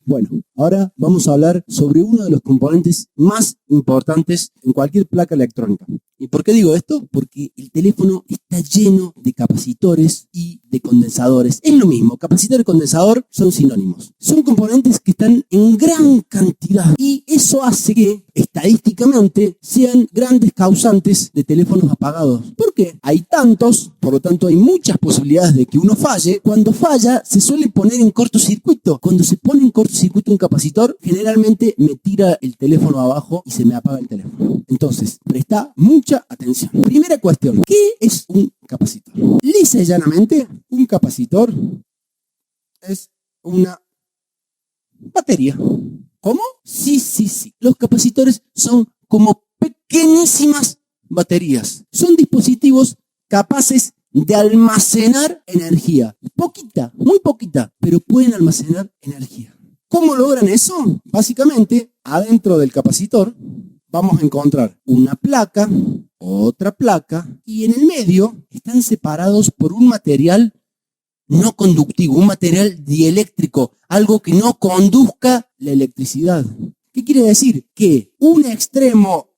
Bueno, ahora vamos a hablar sobre uno de los componentes más importantes en cualquier placa electrónica. ¿Y por qué digo esto? Porque el teléfono está lleno de capacitores y de condensadores. Es lo mismo, capacitor y condensador son sinónimos. Son componentes que están en gran cantidad y eso hace que estadísticamente sean grandes causantes de teléfonos apagados. ¿Por qué? Hay tantos, por lo tanto hay muchas posibilidades de que uno falle. Cuando falla se suele poner en cortocircuito. Cuando se pone en cortocircuito un capacitor, generalmente me tira el teléfono abajo y se me apaga el teléfono. Entonces, presta mucha atención. Primera cuestión, ¿qué es un capacitor? Lisa y llanamente, un capacitor es una batería. ¿Cómo? Sí. Los capacitores son como pequeñísimas baterías. Son dispositivos capaces de almacenar energía. Poquita, muy poquita, pero pueden almacenar energía. ¿Cómo logran eso? Básicamente, adentro del capacitor vamos a encontrar una placa, otra placa, y en el medio están separados por un material no conductivo, un material dieléctrico, algo que no conduzca la electricidad. ¿Qué quiere decir? Que un extremo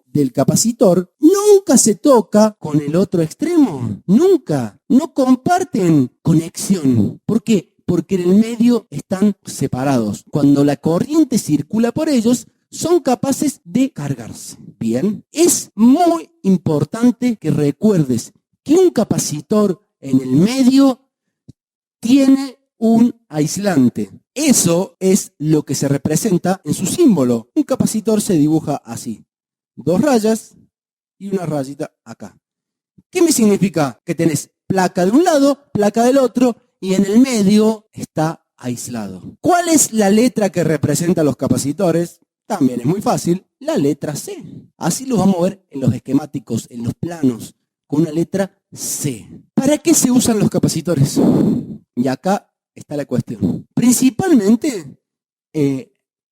del capacitor nunca se toca con el otro extremo, nunca, no comparten conexión. ¿Por qué? Porque en el medio están separados. Cuando la corriente circula por ellos, son capaces de cargarse. Bien, es muy importante que recuerdes que un capacitor en el medio tiene un aislante. Eso es lo que se representa en su símbolo. Un capacitor se dibuja así. 2 rayas y una rayita acá. ¿Qué me significa? Que tenés placa de un lado, placa del otro y en el medio está aislado. ¿Cuál es la letra que representa los capacitores? También es muy fácil, la letra C. Así lo vamos a ver en los esquemáticos, en los planos, con una letra C. ¿Para qué se usan los capacitores? Y acá está la cuestión. Principalmente,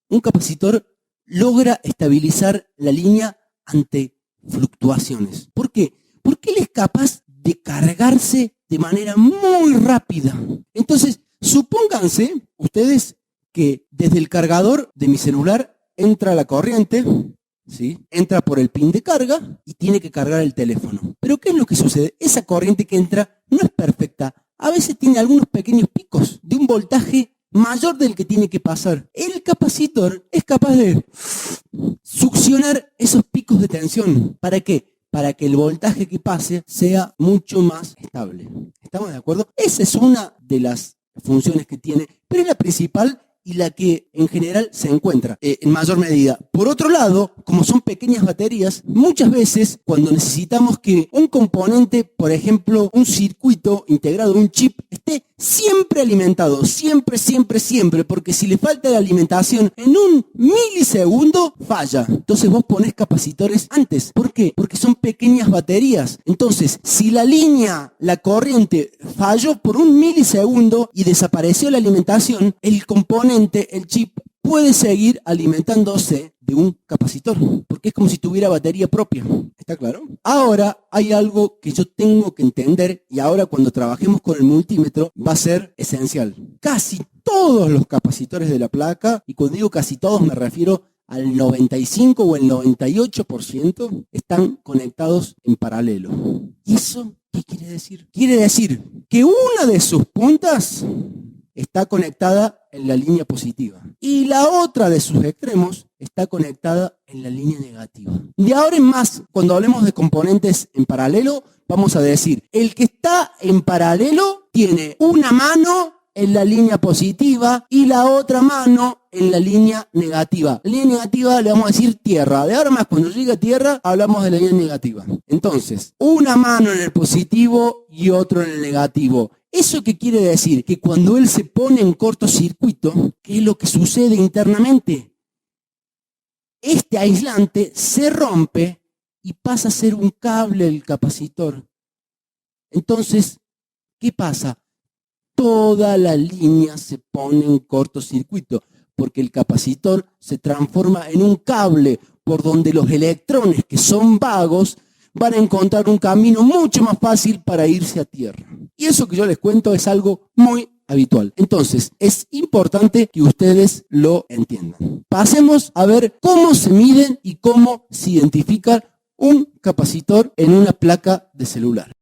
un capacitor logra estabilizar la línea ante fluctuaciones. ¿Por qué? Porque él es capaz de cargarse de manera muy rápida. Entonces, supónganse ustedes que desde el cargador de mi celular entra la corriente, ¿sí? Entra por el pin de carga y tiene que cargar el teléfono. Pero ¿qué es lo que sucede? Esa corriente que entra no es perfecta. A veces tiene algunos pequeños picos de un voltaje mayor del que tiene que pasar. El capacitor es capaz de succionar esos picos de tensión. ¿Para qué? Para que el voltaje que pase sea mucho más estable. ¿Estamos de acuerdo? Esa es una de las funciones que tiene, pero es la principal y la que en general se encuentra en mayor medida. Por otro lado, como son pequeñas baterías, muchas veces cuando necesitamos que un componente, por ejemplo, un circuito integrado, un chip, esté siempre alimentado, siempre, porque si le falta la alimentación en un milisegundo, falla. Entonces vos ponés capacitores antes. ¿Por qué? Porque son pequeñas baterías. Entonces, si la corriente falló por un milisegundo y desapareció la alimentación, el componente, el chip, puede seguir alimentándose de un capacitor, porque es como si tuviera batería propia. ¿Está claro? Ahora hay algo que yo tengo que entender y ahora cuando trabajemos con el multímetro va a ser esencial. Casi todos los capacitores de la placa, y cuando digo casi todos me refiero al 95 o el 98%, están conectados en paralelo. ¿Y eso qué quiere decir? Quiere decir que una de sus puntas está conectada en la línea positiva y la otra de sus extremos está conectada en la línea negativa. De ahora en más, cuando hablemos de componentes en paralelo, vamos a decir, el que está en paralelo tiene una mano en la línea positiva y la otra mano en la línea negativa. La línea negativa le vamos a decir tierra. De ahora más, cuando llegue a tierra, hablamos de la línea negativa. Entonces, una mano en el positivo y otro en el negativo. ¿Eso qué quiere decir? Que cuando él se pone en cortocircuito, ¿qué es lo que sucede internamente? Este aislante se rompe y pasa a ser un cable del capacitor. Entonces, ¿qué pasa? Toda la línea se pone en cortocircuito, porque el capacitor se transforma en un cable por donde los electrones, que son vagos, van a encontrar un camino mucho más fácil para irse a tierra. Y eso que yo les cuento es algo muy habitual. Entonces, es importante que ustedes lo entiendan. Pasemos a ver cómo se miden y cómo se identifica un capacitor en una placa de celular.